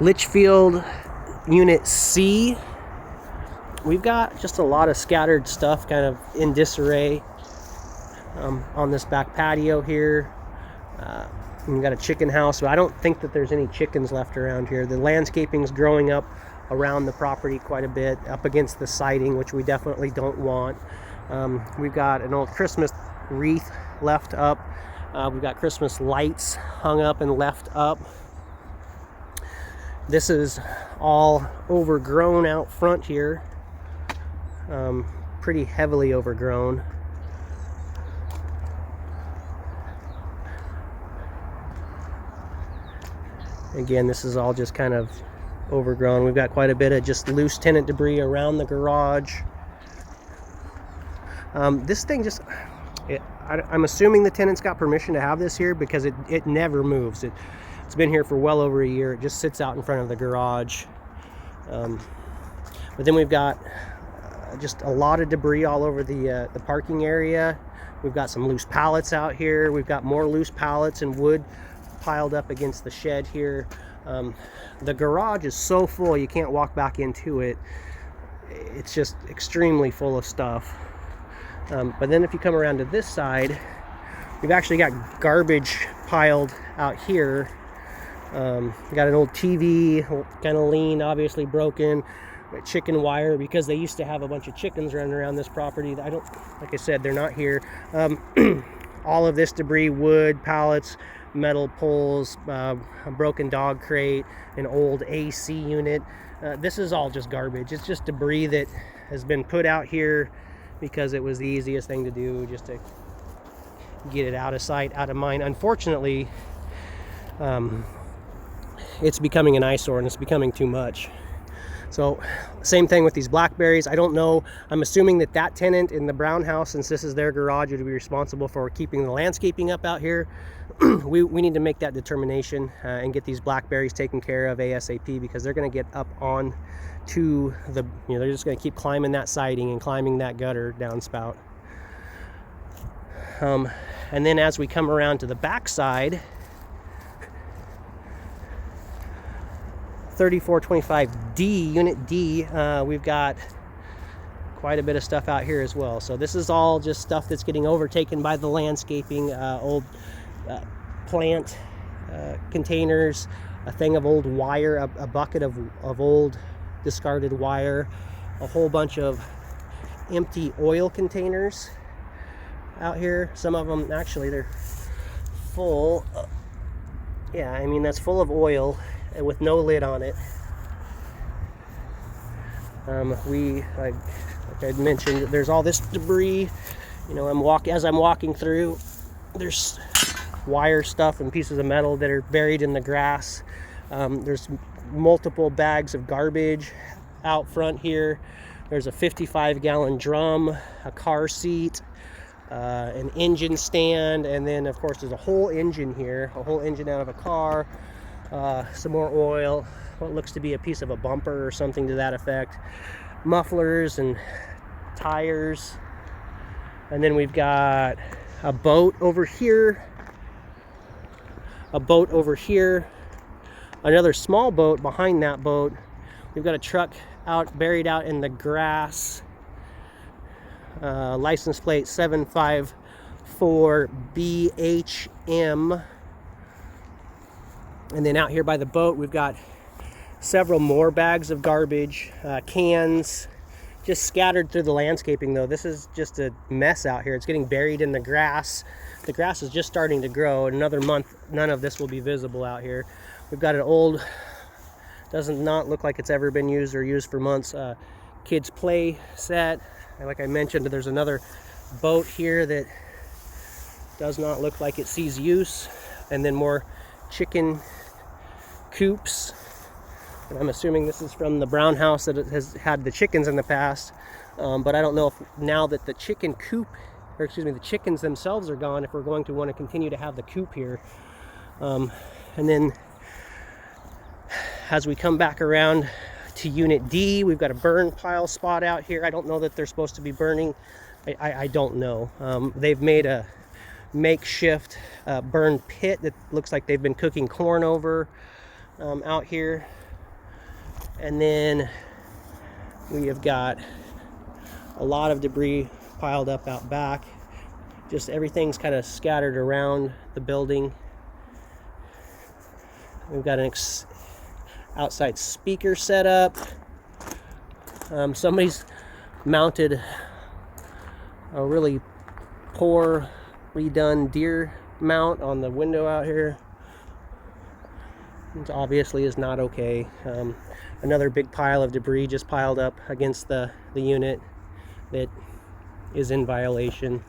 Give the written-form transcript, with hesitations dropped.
Litchfield Unit C. We've got just a lot of scattered stuff kind of in disarray on this back patio here. We've got a chicken house, but I don't think that there's any chickens left around here. The landscaping's growing up around the property quite a bit, up against the siding, which we definitely don't want. We've got an old Christmas wreath left up. We've got Christmas lights hung up and left up. This is all overgrown out front here. Pretty heavily overgrown. Again, this is all just kind of overgrown. We've got quite a bit of just loose tenant debris around the garage. This thing just, I'm assuming the tenants got permission to have this here because it never moves. It's been here for well over a year. It just sits out in front of the garage. But then we've got just a lot of debris all over the parking area. We've got some loose pallets out here. We've got more loose pallets and wood piled up against the shed here. The garage is so full you can't walk back into it. It's just extremely full of stuff. But then if you come around to this side, we've actually got garbage piled out here. We got an old TV, kind of lean, obviously broken, chicken wire, because they used to have a bunch of chickens running around this property. Like I said, they're not here. All of this debris, wood, pallets, metal poles, a broken dog crate, an old AC unit. This is all just garbage. It's just debris that has been put out here because it was the easiest thing to do, just to get it out of sight, out of mind. Unfortunately, it's becoming an eyesore and it's becoming too much. So same thing with these blackberries. I don't know. I'm assuming that tenant in the brown house, since this is their garage, would be responsible for keeping the landscaping up out here. We need to make that determination and get these blackberries taken care of ASAP, because they're going to get up on to the, they're just going to keep climbing that siding and climbing that gutter downspout. And then as we come around to the back side, 3425D, Unit D, we've got quite a bit of stuff out here as well. So this is all just stuff that's getting overtaken by the landscaping, old plant containers, a thing of old wire, a bucket of old discarded wire, a whole bunch of empty oil containers out here. Some of them, actually, they're full. Yeah, I mean, that's full of oil and with no lid on it. Like I mentioned, there's all this debris. As I'm walking through, there's wire stuff and pieces of metal that are buried in the grass. There's multiple bags of garbage out front here. There's a 55-gallon drum, a car seat, an engine stand, and then of course there's a whole engine here, a whole engine out of a car. Some more oil, what looks to be a piece of a bumper or something to that effect, mufflers and tires. And then we've got a boat over here, another small boat behind that boat. We've got a truck buried out in the grass, license plate 754BHM. And then out here by the boat, we've got several more bags of garbage, cans, just scattered through the landscaping. Though this is just a mess out here. It's getting buried in the grass. The grass is just starting to grow. In another month, none of this will be visible out here. We've got an old, does not look like it's ever been used or used for months, kids play set. And like I mentioned, there's another boat here that does not look like it sees use. And then more chicken coops, and I'm assuming this is from the brown house that has had the chickens in the past, but I don't know if now that the chicken coop, or excuse me, the chickens themselves are gone, if we're going to want to continue to have the coop here. And then as we come back around to Unit D, we've got a burn pile spot out here. I don't know that they're supposed to be burning. I don't know. They've made a makeshift burn pit that looks like they've been cooking corn over out here. And then we have got a lot of debris piled up out back. Just everything's kind of scattered around the building. We've got an outside speaker set up. Somebody's mounted a really poor redone deer mount on the window out here. It obviously is not okay. Another big pile of debris just piled up against the unit that is in violation.